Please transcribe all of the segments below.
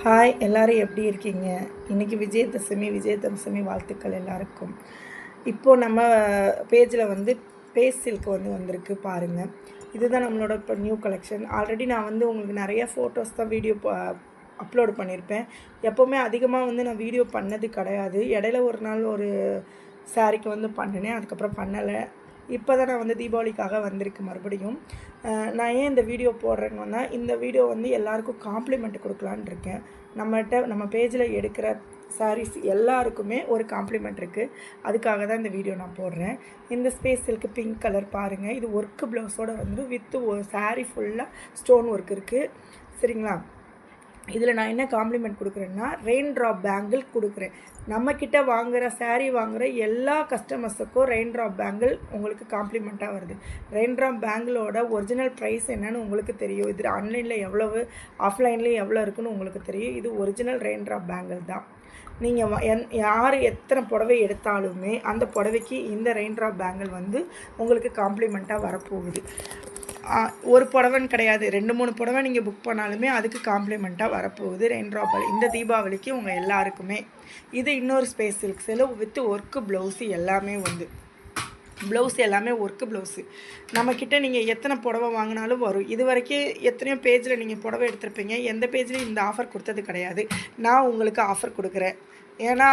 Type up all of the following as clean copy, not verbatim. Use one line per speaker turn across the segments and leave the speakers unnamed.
Hi, எல்லோரும் எப்படி இருக்கீங்க? இன்றைக்கி விஜயதசமி வாழ்த்துக்கள் எல்லாருக்கும். இப்போது நம்ம பேஜில் வந்து பேஸ் சில்க் வந்திருக்கு பாருங்கள். இதுதான் நம்மளோட இப்போ நியூ கலெக்ஷன். ஆல்ரெடி நான் உங்களுக்கு நிறைய ஃபோட்டோஸ் தான் வீடியோ அப்லோடு பண்ணியிருப்பேன். எப்போவுமே அதிகமாக நான் வீடியோ பண்ணது கிடையாது. இடையில ஒரு நாள் ஒரு சாரீக்கு பண்ணினேன், அதுக்கப்புறம் பண்ணலை. இப்போ தான் நான் தீபாவளிக்காக வந்திருக்கு மறுபடியும். நான் ஏன் இந்த வீடியோ போடுறேன்னா, இந்த வீடியோ எல்லாருக்கும் காம்ப்ளிமெண்ட் கொடுக்கலான்னு இருக்கேன். நம்ம பேஜில் எடுக்கிற சாரீஸ் எல்லாருக்குமே ஒரு காம்ப்ளிமெண்ட் இருக்குது. அதுக்காக தான் இந்த வீடியோ நான் போடுறேன். இந்த ஸ்பேஸ் சில்க் பிங்க் கலர் பாருங்கள். இது ஒர்க்கு ப்ளவுஸோடு வித்து ஒரு சாரீ ஃபுல்லாக ஸ்டோன் ஒர்க் இருக்குது. சரிங்களா? இதில் நான் என்ன காம்ப்ளிமெண்ட் கொடுக்குறேன்னா, ரெயின் ட்ராப் பேங்கிள் கொடுக்குறேன். நம்மக்கிட்ட வாங்குகிற எல்லா கஸ்டமர்ஸுக்கும் ரெயின் ட்ராப் பேங்கிள் உங்களுக்கு காம்ப்ளிமெண்ட்டாக வருது. ரெயின் ட்ராப் பேங்கிளோட ஒரிஜினல் ப்ரைஸ் என்னன்னு உங்களுக்கு தெரியும். இது ஆன்லைனில் எவ்வளவு, ஆஃப்லைன்லேயும் எவ்வளோ இருக்குன்னு உங்களுக்கு தெரியும். இது ஒரிஜினல் ரெயின் ட்ராப் பேங்கிள் தான். நீங்கள் யார் எத்தனை புடவை எடுத்தாலுமே அந்த புடவைக்கு இந்த ரெயின் ட்ராப் பேங்கிள் உங்களுக்கு காம்ப்ளிமெண்ட்டாக வரப்போகுது. ஒரு புடவைன்னு கிடையாது, 2-3 புடவை நீங்கள் புக் பண்ணாலுமே அதுக்கு காம்ப்ளிமெண்ட்டாக வரப்போகுது ரெயின் ட்ராப். இந்த தீபாவளிக்கு உங்கள் எல்லாருக்குமே இது இன்னொரு ஸ்பேஸ் சில்க் செலவு வித் ஒர்க்கு ப்ளவுஸு எல்லாமே ப்ளவுஸ் எல்லாமே ஒர்க்கு ப்ளவுஸு. நம்மக்கிட்ட நீங்கள் எத்தனை புடவை வாங்கினாலும் வரும். இது வரைக்கும் எத்தனையோ பேஜில் நீங்கள் புடவை எடுத்திருப்பீங்க. எந்த பேஜ்லேயும் இந்த ஆஃபர் கொடுத்தது கிடையாது. நான் உங்களுக்கு ஆஃபர் கொடுக்குறேன். ஏன்னா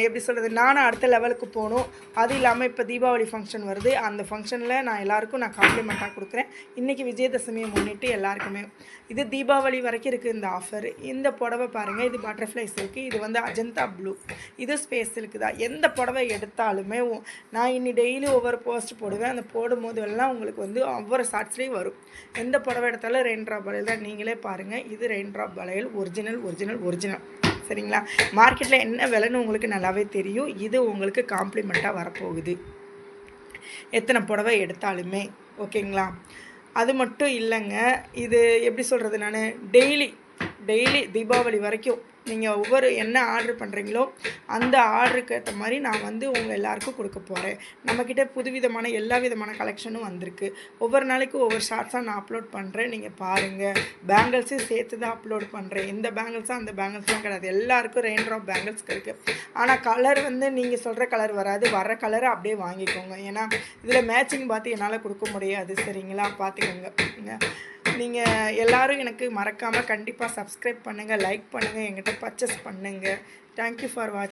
எப்படி சொல்கிறது, நானும் அடுத்த லெவலுக்கு போகணும். அது இல்லாமல் இப்போ தீபாவளி ஃபங்க்ஷன் வருது. அந்த ஃபங்க்ஷனில் நான் எல்லாேருக்கும் காம்ப்ளிமெண்ட்டாக கொடுக்குறேன். இன்றைக்கி விஜயதசமியை முன்னிட்டு எல்லாருக்குமே இது தீபாவளி வரைக்கும் இருக்குது இந்த ஆஃபர். இந்த புடவை பாருங்கள், இது பட்டர்ஃப்ளை சில்க்கு. இது அஜந்தா ப்ளூ. இது ஸ்பேஸ் சில்க்கு தான். எந்த புடவை எடுத்தாலுமே நான் இன்னி டெய்லி ஒவ்வொரு போஸ்ட் போடுவேன். அந்த போடும்போது எல்லாம் உங்களுக்கு ஒவ்வொரு ஷார்ட்ஸ்லேயும் வரும். எந்த புடவை எடுத்தாலும் ரெயின் ட்ராப் வளையல் தான். நீங்களே பாருங்கள், இது ரெயின் ட்ராப் வளையல் ஒரிஜினல். சரிங்களா? மார்க்கெட்டில் என்ன விலைன்னு உங்களுக்கு நல்லாவே தெரியும். இது உங்களுக்கு காம்ப்ளிமெண்ட்டாக வரப்போகுது எத்தனை புடவை எடுத்தாலுமே. ஓகேங்களா? அது மட்டும் இல்லைங்க, இது எப்படி சொல்கிறது, நான் டெய்லி தீபாவளி வரைக்கும் நீங்கள் ஒவ்வொரு என்ன ஆர்டர் பண்ணுறீங்களோ அந்த ஆர்டருக்கு ஏற்ற மாதிரி நான் உங்கள் எல்லாேருக்கும் கொடுக்க போகிறேன். நம்மக்கிட்ட புதுவிதமான எல்லா விதமான கலெக்ஷனும் வந்திருக்கு. ஒவ்வொரு நாளைக்கும் ஒவ்வொரு ஷார்ட்ஸாக நான் அப்லோட் பண்ணுறேன். நீங்கள் பாருங்கள். பேங்கிள்ஸும் சேர்த்து தான் அப்லோட் பண்ணுறேன். இந்த பேங்கிள்ஸாக அந்த பேங்கிள்ஸ்லாம் கிடையாது. எல்லாேருக்கும் ரெயின் ட்ராப் பேங்கிள்ஸ் இருக்குது. ஆனால் கலர் நீங்கள் சொல்கிற கலர் வராது. வர கலரை அப்படியே வாங்கிக்கோங்க. ஏன்னா இதில் மேட்சிங் பார்த்து என்னால் கொடுக்க முடியாது. சரிங்களா? பார்த்துக்கோங்க. நீங்கள் எல்லோரும் எனக்கு மறக்காமல் கண்டிப்பாக சப்ஸ்கிரைப் பண்ணுங்கள், லைக் பண்ணுங்கள், என்கிட்ட பர்ச்சேஸ் பண்ணுங்கள். தேங்க்யூ ஃபார் வாட்சிங்.